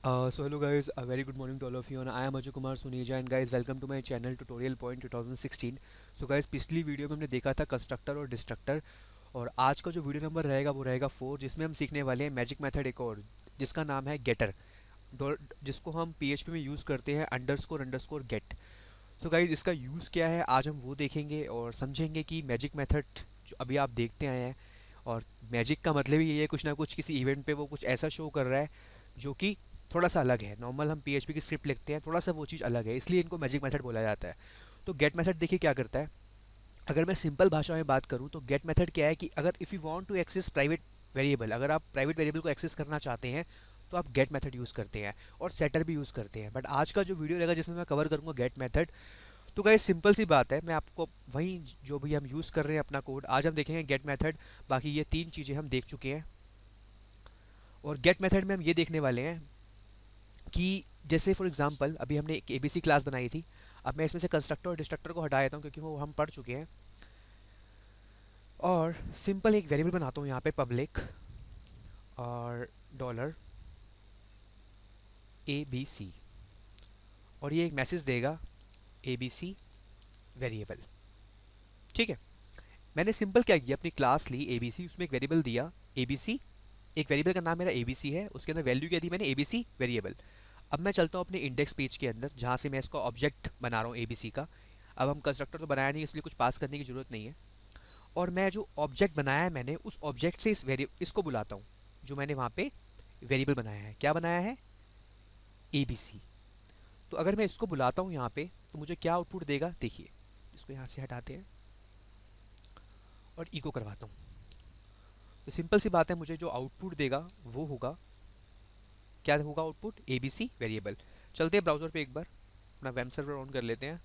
So hello guys, a very good morning to all of you and I am Ajay Kumar Suneja and guys welcome to my channel Tutorial Point 2016. So guys पिछली video में हमने देखा था constructor और destructor और आज का जो वीडियो नंबर रहेगा वो रहेगा 4 जिसमें हम सीखने वाले हैं मैजिक मेथड एक और जिसका नाम है गेटर जिसको हम PHP में यूज़ करते हैं underscore underscore get. So guys इसका यूज़ क्या है आज हम वो देखेंगे और समझेंगे कि मैजिक मेथड जो अभी आप देखते आए हैं और मैजिक का मतलब ही ये है कुछ ना कुछ किसी इवेंट पे वो कुछ ऐसा शो कर रहा है जो कि थोड़ा सा अलग है। नॉर्मल हम PHP की स्क्रिप्ट लिखते हैं, थोड़ा सा वो चीज़ अलग है, इसलिए इनको मैजिक मेथड बोला जाता है। तो गेट मेथड देखिए क्या करता है। अगर मैं सिंपल भाषा में बात करूँ तो गेट मेथड क्या है कि अगर if you want to access private variable, अगर आप प्राइवेट वेरिएबल को एक्सेस करना चाहते हैं तो आप गेट मेथड यूज़ करते हैं और सेटर भी यूज़ करते हैं। बट आज का जो वीडियो रहेगा जिसमें मैं कवर करूँगा गेट मेथड, तो गाइस सिंपल सी बात है, मैं आपको वहीं जो भी हम यूज़ कर रहे हैं अपना कोड आज हम देखेंगे गेट मेथड। बाकी ये तीन चीज़ें हम देख चुके हैं और गेट मेथड में हम ये देखने वाले हैं कि जैसे फॉर एग्जांपल अभी हमने एक ABC क्लास बनाई थी। अब मैं इसमें से कंस्ट्रक्टर और डिस्ट्रक्टर को हटा देता हूँ क्योंकि वो हम पढ़ चुके हैं और सिंपल एक वेरिएबल बनाता हूँ यहाँ पे पब्लिक और डॉलर ABC और ये एक मैसेज देगा ABC वेरिएबल। ठीक है, मैंने सिंपल क्या किया, अपनी क्लास ली ABC, उसमें एक वेरिएबल दिया ABC, एक वेरिएबल का नाम मेरा ABC है, उसके अंदर वैल्यू क्या दी मैंने ABC वेरिएबल। अब मैं चलता हूँ अपने इंडेक्स पेज के अंदर जहाँ से मैं इसका ऑब्जेक्ट बना रहा हूँ ABC का। अब हम कंस्ट्रक्टर तो बनाया नहीं इसलिए कुछ पास करने की ज़रूरत नहीं है और मैं जो ऑब्जेक्ट बनाया है मैंने उस ऑब्जेक्ट से इसको बुलाता हूँ जो मैंने वहाँ पे वेरिएबल बनाया है। क्या बनाया है? ABC। तो अगर मैं इसको बुलाता हूँ यहाँ पे तो मुझे क्या आउटपुट देगा, देखिए इसको यहाँ से हटाते हैं और इको करवाता हूँ। तो सिंपल सी बात है, मुझे जो आउटपुट देगा वो होगा, क्या होगा आउटपुट? ABC variable. चलते हैं ब्राउज़र पे एक बार, अपना वेब सर्वर ऑन कर लेते हैं।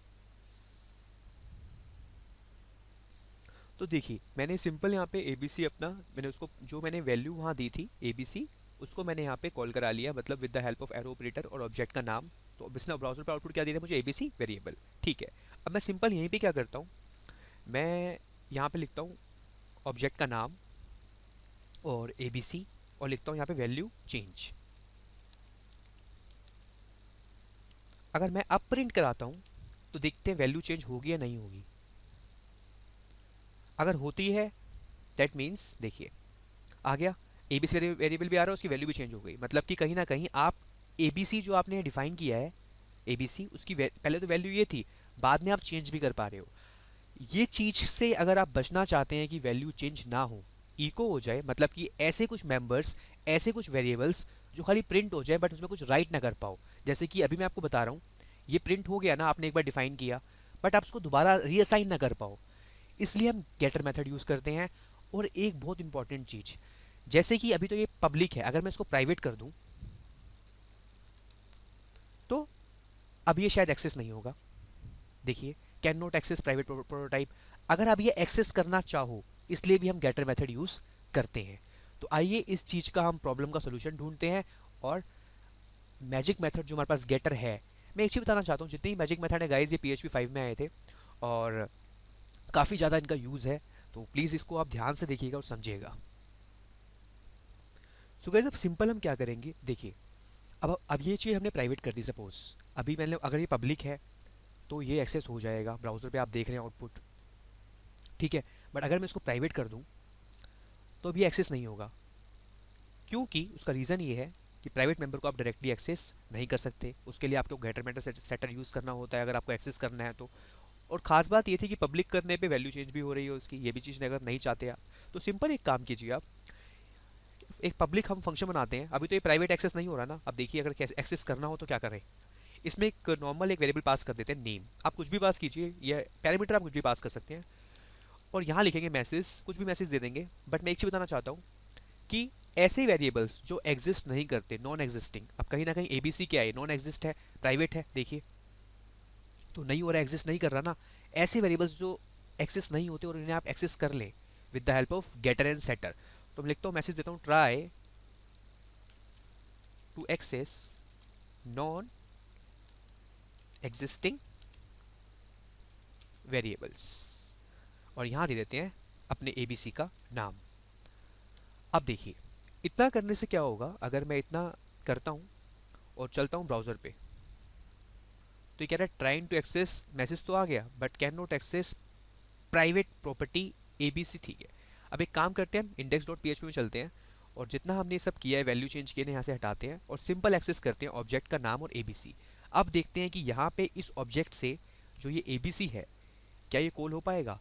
तो देखिए मैंने सिंपल यहाँ पे ABC अपना, मैंने उसको जो मैंने वैल्यू वहाँ दी थी ABC, उसको मैंने यहाँ पे कॉल करा लिया, मतलब with the help of arrow operator और ऑब्जेक्ट का नाम। तो अब इसने ब्राउज़र पे आउटपुट क्या दिया था मुझे? ABC variable. ठीक है, अब मैं सिंपल यहीं पे क्या करता हूँ, मैं यहाँ पे लिखता हूँ ऑब्जेक्ट का नाम और ABC और लिखता हूँ यहाँ पे वैल्यू चेंज। अगर मैं अब प्रिंट कराता हूँ तो देखते हैं वैल्यू चेंज होगी या नहीं होगी। अगर होती है दैट मीन्स देखिए आ गया ABC वेरिएबल भी आ रहा है, उसकी वैल्यू भी चेंज हो गई, मतलब कि कहीं ना कहीं आप ABC जो आपने डिफाइन किया है ABC उसकी पहले तो वैल्यू ये थी, बाद में आप चेंज भी कर पा रहे हो। ये चीज से अगर आप बचना चाहते हैं कि वैल्यू चेंज ना हो, इको हो जाए, मतलब कि ऐसे कुछ मेंबर्स, ऐसे कुछ वेरिएबल्स जो खाली प्रिंट हो जाए बट उसमें कुछ राइट ना कर पाओ। जैसे कि अभी मैं आपको बता रहा हूँ, ये प्रिंट हो गया ना, आपने एक बार डिफाइन किया बट आप उसको दोबारा रीअसाइन ना कर पाओ, इसलिए हम गेटर मेथड यूज़ करते हैं। और एक बहुत इंपॉर्टेंट चीज़, जैसे कि अभी तो ये पब्लिक है, अगर मैं इसको प्राइवेट कर दूं तो अब ये शायद एक्सेस नहीं होगा। देखिए can not access private prototype. अगर आप ये एक्सेस करना चाहो इसलिए भी हम गेटर मेथड यूज़ करते हैं। तो आइए इस चीज़ का हम प्रॉब्लम का सोल्यूशन ढूंढते हैं और मैजिक मेथड जो हमारे पास गेटर है, मैं एक चीज़ बताना चाहता हूँ, जितने ही मैजिक मेथड है गाइज ये PHP 5 में आए थे और काफ़ी ज़्यादा इनका यूज़ है, तो प्लीज़ इसको आप ध्यान से देखिएगा और समझिएगा। सो गाइज अब सिंपल हम क्या करेंगे, देखिए अब ये चीज़ हमने प्राइवेट कर दी सपोज, अभी मैंने अगर ये पब्लिक है तो ये एक्सेस हो जाएगा, ब्राउज़र पे आप देख रहे हैं आउटपुट, ठीक है। बट अगर मैं इसको प्राइवेट कर दूं तो अब ये एक्सेस नहीं होगा, क्योंकि उसका रीज़न ये है कि प्राइवेट मेंबर को आप डायरेक्टली एक्सेस नहीं कर सकते, उसके लिए आपको गेटर मेथड सेटर यूज़ करना होता है अगर आपको एक्सेस करना है तो। और ख़ास बात ये थी कि पब्लिक करने पे वैल्यू चेंज भी हो रही है उसकी, ये भी चीज़ अगर नहीं चाहते आप तो सिंपल एक काम कीजिए, आप एक पब्लिक हम फंक्शन बनाते हैं। अभी तो ये प्राइवेट एक्सेस नहीं हो रहा ना, अब देखिए अगर एक्सेस करना हो तो क्या करें, इसमें एक नॉर्मल एक वेरिएबल पास कर देते हैं नेम, आप कुछ भी पास कीजिए, या पैरामीटर आप कुछ भी पास कर सकते हैं और यहाँ लिखेंगे मैसेज, कुछ भी मैसेज दे देंगे। बट मैं एक चीज़ बताना चाहता हूँ कि ऐसे वेरिएबल्स जो एग्जिस्ट नहीं करते, नॉन एग्जिस्टिंग, अब कहीं ना कहीं ABC क्या है, नॉन एग्जिस्ट है, प्राइवेट है, देखिए तो नहीं हो रहा, एग्जिस्ट नहीं कर रहा ना। ऐसे वेरिएबल्स जो एक्सेस नहीं होते और इन्हें आप एक्सेस कर लें with the help of getter and setter, तो मैं लिखता हूँ, मैसेज देता हूँ, try to access non existing variables और यहाँ दे देते हैं अपने ABC का नाम। अब देखिए इतना करने से क्या होगा, अगर मैं इतना करता हूँ और चलता हूँ ब्राउज़र पे, तो ये कह रहा है ट्राइंग टू एक्सेस, मैसेज तो आ गया but can not access private property ABC। ठीक है, अब एक काम करते हैं, हम index.php में चलते हैं और जितना हमने ये सब किया है, वैल्यू चेंज किए हैं, यहाँ से हटाते हैं और सिंपल एक्सेस करते हैं ऑब्जेक्ट का नाम और ABC। अब देखते हैं कि यहाँ पे इस ऑब्जेक्ट से जो ये ABC है, क्या ये कॉल हो पाएगा।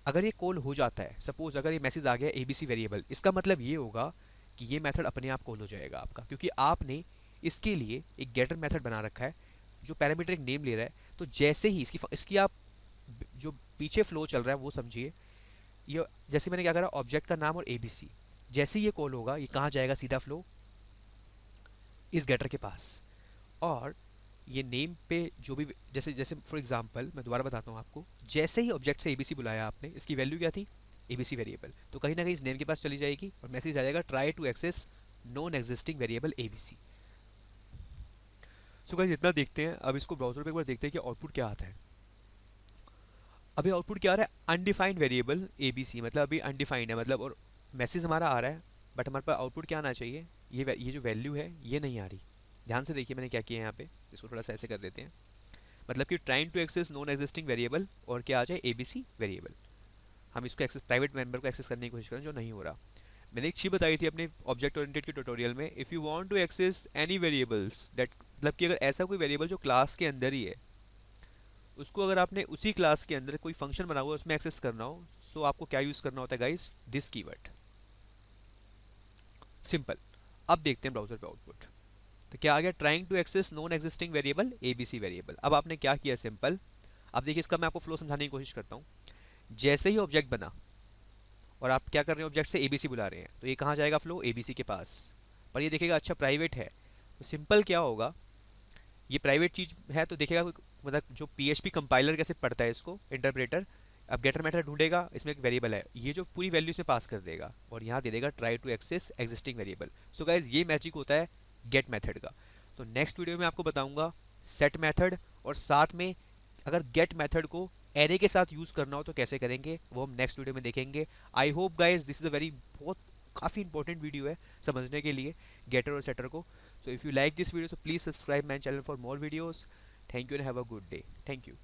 अगर ये कॉल हो जाता है, सपोज अगर ये मैसेज आ गया ABC वेरिएबल, इसका मतलब ये होगा कि ये मेथड अपने आप कॉल हो जाएगा आपका, क्योंकि आपने इसके लिए एक गेटर मेथड बना रखा है जो पैरामीटर एक नेम ले रहा है। तो जैसे ही इसकी आप जो पीछे फ्लो चल रहा है वो समझिए। ये जैसे मैंने क्या करा, ऑब्जेक्ट का नाम और ABC, जैसे ही ये कॉल होगा ये कहाँ जाएगा, सीधा फ्लो इस गेटर के पास। और ये नेम पे जो भी, जैसे जैसे फॉर एग्जांपल मैं दोबारा बताता हूँ आपको, जैसे ही ऑब्जेक्ट से ABC बुलाया आपने, इसकी वैल्यू क्या थी, ABC वेरिएबल, तो कहीं ना कहीं इस नेम के पास चली जाएगी और मैसेज आ जाएगा try to access non existing variable ABC। So guys इतना देखते हैं, अब इसको ब्राउजर पे एक बार देखते हैं कि आउटपुट क्या आता है। अभी आउटपुट क्या आ रहा है, अनडिफाइंड वेरिएबल ABC, मतलब अभी अनडिफाइंड है, मतलब और मैसेज हमारा आ रहा है बट हमारे पास आउटपुट क्या आना चाहिए, ये जो वैल्यू है ये नहीं आ रही। ध्यान से देखिए मैंने क्या किया है यहाँ पे, इसको थोड़ा सा ऐसे कर देते हैं, मतलब कि trying to access non existing variable और क्या आ जाए ABC वेरिएबल। हम इसको एक्सेस, प्राइवेट मेंबर को एक्सेस करने की कोशिश करें जो नहीं हो रहा। मैंने एक चीज़ बताई थी अपने ऑब्जेक्ट ओरिएंटेड के ट्यूटोरियल में, if you want to access any variables that, मतलब कि अगर ऐसा कोई वेरिएबल जो क्लास के अंदर ही है, उसको अगर आपने उसी क्लास के अंदर कोई फंक्शन बना हुआ है उसमें एक्सेस करना हो, सो आपको क्या यूज़ करना होता है गाइस, दिस कीवर्ड, सिंपल। अब देखते हैं ब्राउजर पे आउटपुट, तो क्या आ गया, trying to access non existing variable ABC variable. अब आपने क्या किया, सिंपल। अब देखिए इसका मैं आपको फ्लो समझाने की कोशिश करता हूँ। जैसे ही ऑब्जेक्ट बना और आप क्या कर रहे हैं, ऑब्जेक्ट से ABC बुला रहे हैं, तो ये कहाँ जाएगा, फ्लो ABC के पास। पर ये देखेगा अच्छा प्राइवेट है, तो सिंपल क्या होगा, ये प्राइवेट चीज़ है तो देखेगा मतलब जो PHP कंपाइलर कैसे पढ़ता है इसको, इंटरप्रेटर, अब गेटर मेथड ढूंढेगा, इसमें एक वेरिएबल है, ये जो पूरी वैल्यू से पास कर देगा और यहाँ दे देगा try to access existing variable. So guys ये मैजिक होता है गेट मेथड का। तो नेक्स्ट वीडियो में आपको बताऊंगा सेट मेथड, और साथ में अगर गेट मेथड को एरे के साथ यूज़ करना हो तो कैसे करेंगे, वो हम नेक्स्ट वीडियो में देखेंगे। I hope guys this is a very, बहुत काफ़ी इंपॉर्टेंट वीडियो है समझने के लिए गेटर और सेटर को। So if you like this video, so please subscribe my channel for more videos. Thank you and have a good day. Thank you.